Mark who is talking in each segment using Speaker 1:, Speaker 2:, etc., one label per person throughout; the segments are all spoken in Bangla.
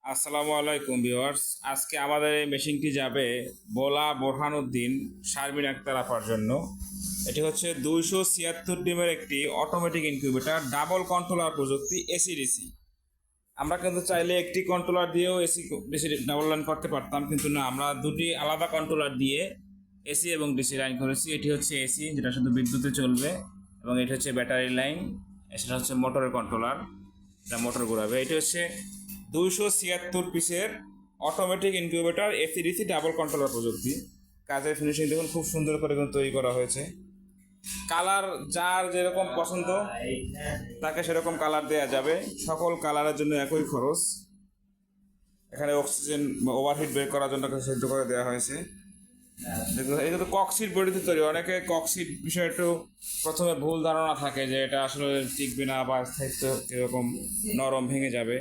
Speaker 1: আসসালামু আলাইকুম ভিউয়ার্স। আজকে আমাদের এই মেশিনটি যাবে বোলা বোরহানুদ্দিন শারমিন আক্তার আপার জন্য। এটি হচ্ছে 276 ডিমের একটি অটোমেটিক ইনকিউবেটর, ডাবল কন্ট্রোলার প্রযুক্তি, এসি ডিসি। আমরা কিন্তু চাইলে একটি কন্ট্রোলার দিয়েও এসি ডিসি ডাবল লাইন করতে পারতাম, কিন্তু না, আমরা দুটি আলাদা কন্ট্রোলার দিয়ে এসি এবং ডিসি লাইন করেছি। এটি হচ্ছে এসি, যেটা শুধু বিদ্যুতে চলবে, এবং এটি হচ্ছে ব্যাটারি লাইন, সেটা হচ্ছে মোটরের কন্ট্রোলার, এটা মোটর ঘোরাবে। এটি হচ্ছে 276 পিসের automatic incubator AC DC double controller প্রযুক্তি। কাজের ফিনিশিং দেখুন, খুব সুন্দর করে কিন্তু তৈরি করা হয়েছে। কালার যার যেরকম পছন্দ তাকে সেরকম কালার দেওয়া যাবে। সকল কালারের জন্য একই খরচ। এখানে অক্সিজেন ওভারহিট বের করার জন্য সেদ্ধ করে দেওয়া হয়েছে। দেখুন, এটা তো ককশিট বডিতে তৈরি। অনেকে ককশিট বিষয়ে একটু প্রথমে ভুল ধারণা থাকে যে এটা আসলে টিকবে না বা স্থায়িত্ব এরকম নরম ভেঙে যাবে।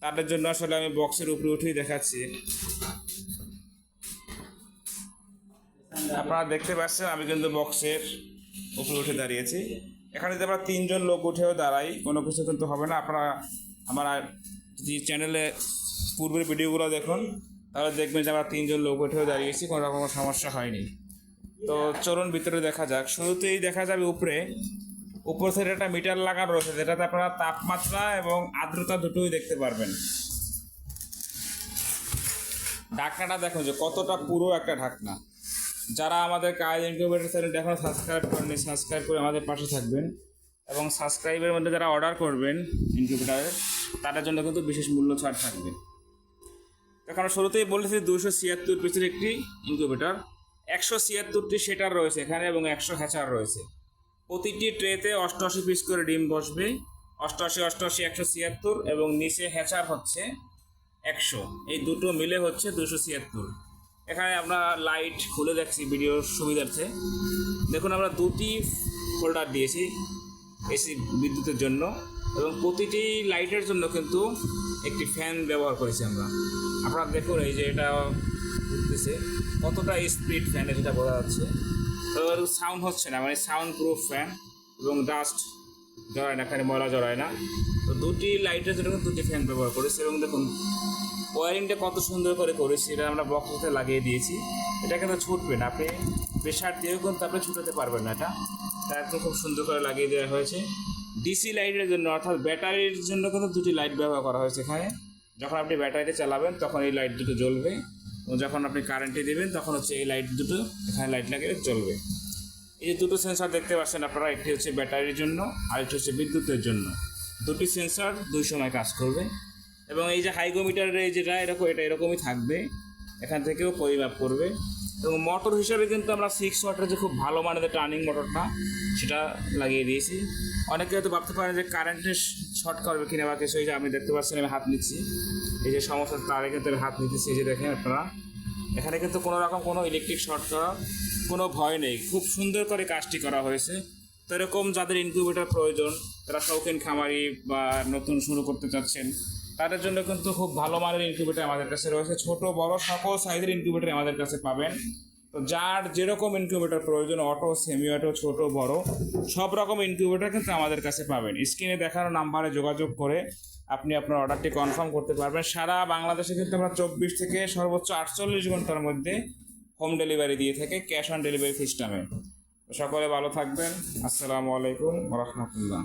Speaker 1: তাদের জন্য আসলে আমি বক্সের উপরে উঠেই দেখাচ্ছি। আপনারা দেখতে পাচ্ছেন আমি কিন্তু বক্সের উপরে উঠে দাঁড়িয়েছি। এখানে যদি আমরা তিনজন লোক উঠেও দাঁড়াই, কোনো কিছু কিন্তু হবে না। আপনারা আমার যদি চ্যানেলে পূর্বের ভিডিওগুলো দেখুন, তাহলে দেখবেন যে আমরা তিনজন লোক উঠেও দাঁড়িয়েছি, কোনো রকম সমস্যা হয়নি। তো চলুন ভিতরে দেখা যাক। শুরুতেই দেখা যাবে উপর থেকে একটা মিটার লাগানো রয়েছে, যেটাতে আপনারা তাপমাত্রা এবং আর্দ্রতা দুটোই দেখতে পারবেন। ঢাকনাটা দেখুন যে কতটা পুরো একটা ঢাকনা। যারা আমাদের কাজ ইনকিউবেটর চ্যানেলটি এখনও সাবস্ক্রাইব করেনি, সাবস্ক্রাইব করে আমাদের পাশে থাকবেন, এবং সাবস্ক্রাইবের মধ্যে যারা অর্ডার করবেন ইনকিউবেটারের, তাদের জন্য কিন্তু বিশেষ মূল্য ছাড় থাকবে। এখন শুরুতেই বলেছি 276 পিসের একটি ইনকিউবেটর, 176টি সেটার রয়েছে এখানে এবং 100 হ্যাচার রয়েছে। প্রতিটি ট্রেতে 88 পিস করে ডিম বসবে। 88, 88, 176, এবং নিচে হ্যাচার হচ্ছে 100। এই দুটো মিলে হচ্ছে 276। এখানে আমরা লাইট খুলে দেখছি ভিডিওর সুবিধার্থে। দেখুন, আমরা দুটি হোল্ডার দিয়েছি এসি বিদ্যুতের জন্য, এবং প্রতিটি লাইটের জন্য কিন্তু একটি ফ্যান ব্যবহার করেছি আমরা। আপনারা দেখুন, এই যে এটা ঘুরতেছে, কতটা স্পিড ফ্যান, যেটা বোঝা যাচ্ছে। তো সাউন্ড হচ্ছে না, মানে সাউন্ড প্রুফ ফ্যান, এবং ডাস্ট জড়ায় না, এখানে ময়লা জড়ায় না। তো দুটি লাইটের জন্য দুটি ফ্যান ব্যবহার করেছি। এবং দেখুন ওয়ারিংটা কত সুন্দর করে করেছি, এটা আমরা বক্সে লাগিয়ে দিয়েছি। এটা কিন্তু ছুটবে না, আপনি প্রেশার দিয়েও কিন্তু আপনি ছুটাতে পারবেন না। এটা একদম খুব সুন্দর করে লাগিয়ে দেওয়া হয়েছে। ডিসি লাইটের জন্য, অর্থাৎ ব্যাটারির জন্য কিন্তু দুটি লাইট ব্যবহার করা হয়েছে এখানে। যখন আপনি ব্যাটারিতে চালাবেন তখন এই লাইট দুটো জ্বলবে, এবং যখন আপনি কারেন্টে দেবেন তখন হচ্ছে এই লাইট দুটো এখানে লাইট লাগিয়ে জ্বলবে। এই যে দুটো সেন্সর দেখতে পাচ্ছেন আপনারা, একটি হচ্ছে ব্যাটারির জন্য আর একটি হচ্ছে বিদ্যুতের জন্য। দুটি সেন্সর দুই সময় কাজ করবে। এবং এই যে হাইগোমিটারের এই যেটা এটা এরকমই থাকবে, এখান থেকেও পরিমাপ করবে। এবং মোটর হিসাবে কিন্তু আমরা 6 ওয়াটের যে খুব ভালো মানের টার্নিং মোটরটা, সেটা লাগিয়ে দিয়েছি। অনেকে হয়তো ভাবতে পারেন যে কারেন্টে শর্ট করবে কিনা বা কিছু। এই যে আমি দেখতে পাচ্ছেন আমি হাত নিচ্ছি, এই যে সমস্যা তারে কিন্তু হাত নিতেছি। এই যে দেখেন আপনারা, এখানে কিন্তু কোনো রকম কোনো ইলেকট্রিক শর্ট করার কোনো ভয় নেই। খুব সুন্দর করে কাজটি করা হয়েছে। তো এরকম যাদের ইনকিউবেটর প্রয়োজন, তারা শৌখিন খামারি বা নতুন শুরু করতে চাচ্ছেন, তাদের জন্য কিন্তু খুব ভালো মানের ইনকিউবেটর আমাদের কাছে রয়েছে। ছোট বড় সকল সাইজের ইনকিউবেটর আমাদের কাছে পাবেন। তো যার যেরকম ইনকিউবেটর প্রয়োজন, অটো, সেমি অটো, ছোট বড় সব রকম ইনকিউবেটর কিন্তু আমাদের কাছে পাবেন। স্ক্রিনে দেখানো নাম্বারে যোগাযোগ করে আপনি আপনার অর্ডারটি কনফার্ম করতে পারবেন। সারা বাংলাদেশে কিন্তু আমরা 24 থেকে সর্বোচ্চ 48 ঘন্টার মধ্যে হোম ডেলিভারি দিয়ে থাকে, ক্যাশ অন ডেলিভারি সিস্টেমে। সকলে ভালো থাকবেন। আসসালামু আলাইকুম ওয়া রাহমাতুল্লাহ।